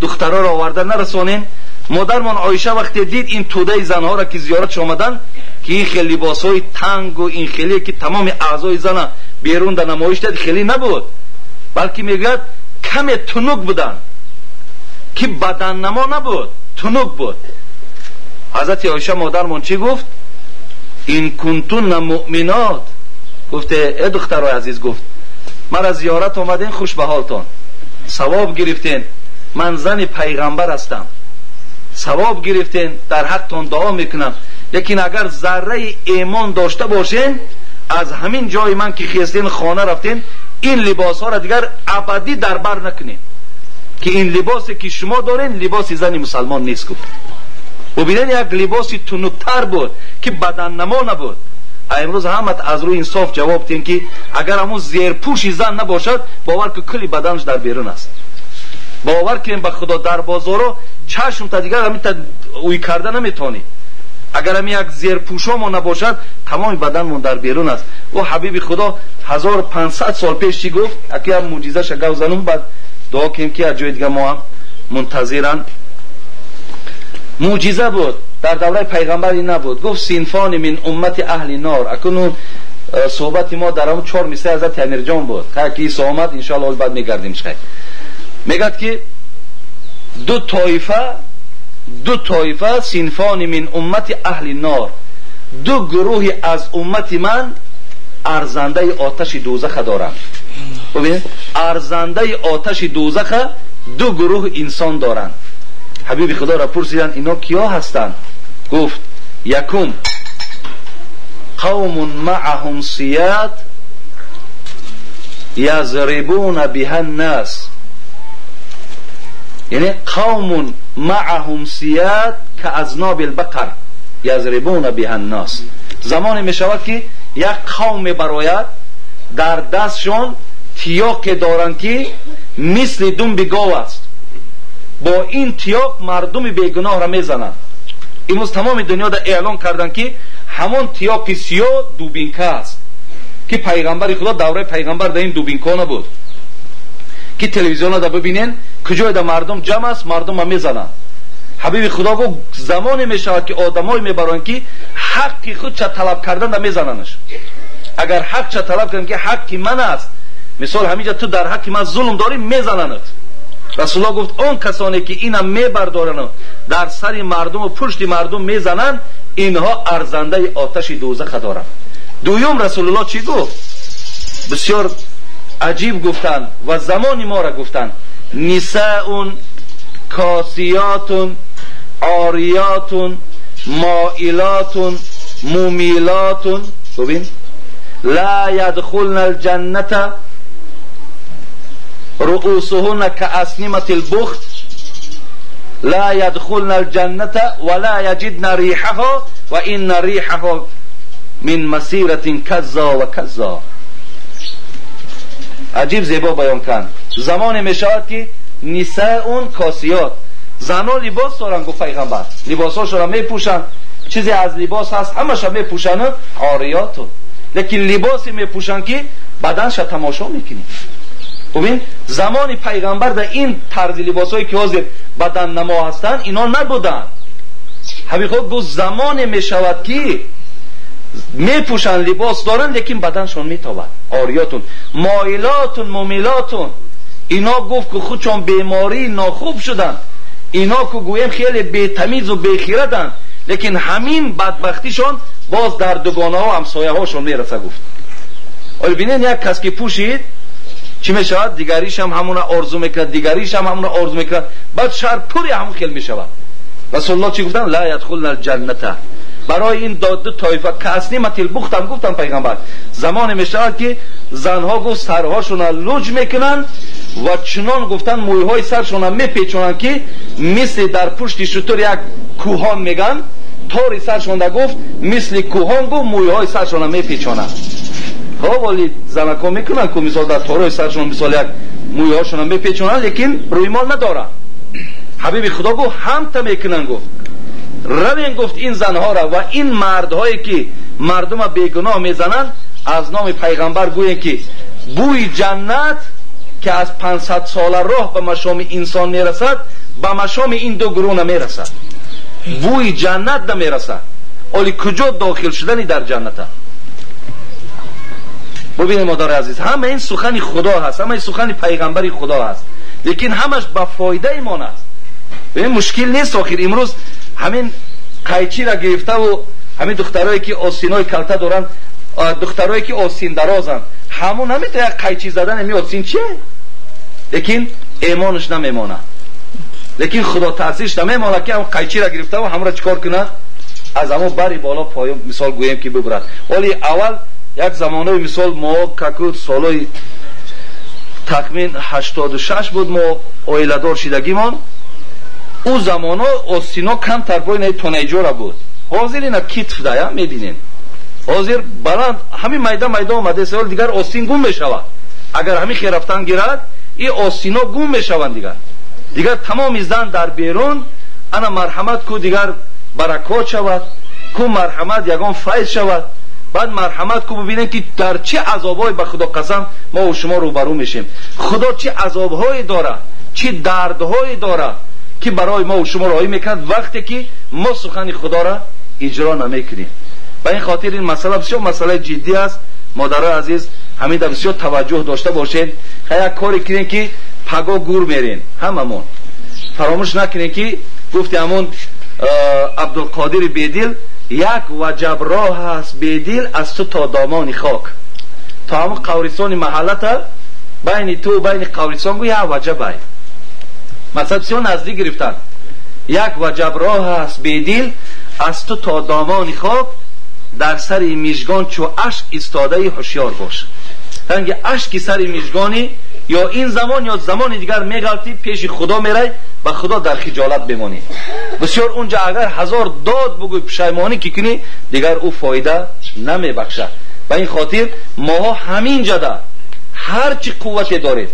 دخترها را آورده نرسانین. مادرمان عایشه وقتی دید این توده زنها را که زیارت آمدن که این خیلی لباسهای تنگ و این خیلی که تمام اعضای زن بیرون در نمایش داد، خیلی نبود، بلکه میگوید کم تنک بودن که بدن نما نبود، تنک بود. حضرت عایشه مادرمان چی گفت؟ این کنتون مؤمنات، گفته ای دخترای عزیز، گفت من از زیارت آمدین، خوش به حالتان، ثواب گرفتین، من زن پیغمبر هستم، ثواب گرفتین، در حقتان دعا میکنم، لیکن اگر ذره ایمان داشته باشین از همین جای من که خیستین خانه رفتین این لباس ها را دیگر ابدی در بر نکنین، که این لباسی که شما دارین لباس زن مسلمان نیست. گفت ببینید یک لباسی تنوکتر بود که بدن نما نبود. امروز همت از روی انصاف جواب دین که اگر همون زیرپوشی زن نباشد باور که کلی بدنش در بیرون است. باور کنیم به خدا در بازارو چشم تا دیگر همین تا اوی کرده نمیتونی. اگر همین یک زیرپوشامون نباشد تمام بدنمون در بیرون است. و حبیب خدا 1500 سال پیش چی گفت؟ اکی هم معجزه شگو زنون، بعد دعا کنیم که از جای دیگر ما هم منتظرن. معجزه بود در دوره پیغمبری نبود. گفت سینفان من امت اهل نار. اکنون صحبت ما در همون 4 میسه حضرت امیر جان بود، که ایسا آمد انشاءالله بعد میگردیم شخیر. میگد که دو طایفه سینفان من امت اهل نار، دو گروه از امت من ارزنده آتش دوزخ دارند. ببینید ارزنده آتش دوزخ دو گروه انسان دارند. حبیب خدا را پرسیدن اینا کیا هستند؟ گفت یکم قوم معهم سیاد یضربون بها الناس، یعنی قوم معهم سیاد که اذناب البقر یضربون بها الناس. زمانی می شود که یک قوم برایت در دستشون تیاق دارند که مثل دنب گاو است، با این تیاق مردم بیگناه را میزنند. امروز تمام دنیا در اعلان کردن که همون تیاق سیاه دوبینکه است که پیغمبر خدا دوره پیغمبر در این دوبینکه نبود، که تلویزیون را ببینین کجای در مردم جمع است، مردم را میزنند. حبیب خدا گفت زمانی میشود که آدمای میبرن که حق خود چه طلب کردن در میزننش. اگر حق چه طلب کردن که حق من است، مثال همینجا تو در حق من ظلم داری میزننت. رسول الله گفت اون کسانی که اینا میبردارن در سر مردم و پشت مردم میزنن اینها ارزنده آتش دوزخ دارن. دویم رسول الله چی گفت؟ بسیار عجیب گفتن و زمان ما را گفتن نساء کاسیات عاریات مائلات ممیلات. ببین لا يدخلن الجنة رؤوسهن كأسنمة البخت لا يدخلن الجنة ولا يجدن ريحها وإن ريحها من مسيرة كذا و كذا. عجیب زیبا بیان کن. زمان میشود که نساء کاسیات، زنها لباس دارن، گفت پیغمبر لباساشون را میپوشن، چیزی از لباس هست همش میپوشن، عاریاتون، لیکن لباسی میپوشن که بدنش تماشا میکنی. ببین زمان پیغمبر در این طرز لباسایی که حاضر بدن نما هستن اینا نبودن. حبیب خود گفت زمان میشود که میپوشن لباس دارن لیکن بدنشون میتابد، عاریاتون مائلاتون ممیلاتون. اینا گفت که خودشون بیماری ناخوب شدن، اینا که گویم خیلی بی‌تمیز و بی‌خیرتن، لیکن همین بدبختیشون باز در دوگانه ها همسایه هاشون میرسه. گفت ولی بینین یک کس که پوشید چی میشود؟ دیگریش هم همون آرزو میکرد، دیگریش هم همون آرزو میکرد، بعد شهر پوری همون خیل میشود. رسول الله چی گفتن؟ لا يدخلن الجنة. برای این دو طایفه کاسنمة البخت هم گفتن پیغمبر زمان میشود که زنها گفت سرهاشون لوج میکنن و چنان گفتن مویهای سرشون میپیچونن که مثل در پشت شتر یک کوهان میگن، طوری سرشون در گفت مثل کوهان گفت مویهای سرشون میپیچونن. ها ولی زنکا میکنن که مثال در طوری سرشون مثال یک مویهاشون میپیچونن لیکن روی مال ندارن. حبیب خدا گفت هم تا میکنن. گفت روین گفت این زنها را و این مردهایی که مردم بیگناه میزنن از نام پیغمبر گوین که بوی جنت که از 500 ساله راه به مشام انسان میرسد، به مشام این دو گروه نمیرسد. بوی جنت نمیرسد. ولی کجا داخل شدنی در جنت؟ ببینید مادر عزیز، همه این سخن خدا هست، همه این سخن پیغمبر خدا هست، لیکن همش به فایده ایمان است. ببین مشکل نیست. آخر امروز همین قیچی را گرفته و همین دخترایی که آستینای کلته دارن، دخترایی که آستین درازن، همون نمیتونه قیچی زدن همین آستین چیه؟ لیکن ایمانش نمیمانه. لیکن خدا تاثیرش نمیمانه که هم قیچی را گرفته و همون را چیکار کنه؟ از همون بری بالا پایین مثال گویم که ببرد. ولی اول یک زمانه مثال ما که سالای تقریبا 86 بود ما اویلدار شدگیمان، او زمانه آستینا کم تر باید تونیجورا بود. حاضر اینا کتف دایا میبینین، حاضر بلند همین میدان آمده سوال دیگر آستین گم بشود. اگر همین خیرفتن گیرد این آستینا گم بشوند، دیگر تمام زن در بیرون. انا مرحمت کو دیگر برکات شود، کو مرحمت یگان فیض شود. بعد مرحمت کو ببینیم که در چه عذابهای به خدا قسم ما و شما روبرو میشیم. خدا چه عذابهایی داره، چه دردهایی داره که برای ما و شما راهی میکند وقتی که ما سخن خدا را اجرا نمیکنیم. به این خاطر این مسئله بسیار مسئله جدی است. مادرای عزیز همین بسیار توجه داشته باشید. خیلی کاری کنین که پگا گور میرین، هممون فراموش نکنین که گفتی همون عبدالقادر بیدل یک وجب راه است بیدل از تو تا دامان خاک. تا همون قورستان محلت بین تو و بین قورستان گو یک وجب های مثلا بسیار نزدیک گرفتن. یک وجب راه است بیدل از تو تا دامان خاک، در سر میشگان چو اشک استاده هوشیار باش. رنگ اشکی سر میشگانی یا این زمان یا زمان دیگر میگلتی پیش خدا میره، با خدا در خجالت بمانی. بسیار اونجا اگر 1000 داد بگوی پشیمانی که کنی دیگر او فایده نمیبخشه. و این خاطر ما همین جدا هر چی قوت دارید،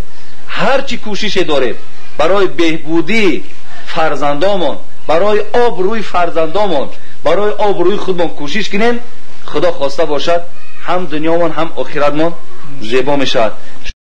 هر چی کوشش دارید برای بهبودی فرزندامون، برای آبروی فرزندامون، برای آبروی خودمون کوشش کنیم. خدا خواسته باشد هم دنیامون هم آخرتمون زیبا میشود.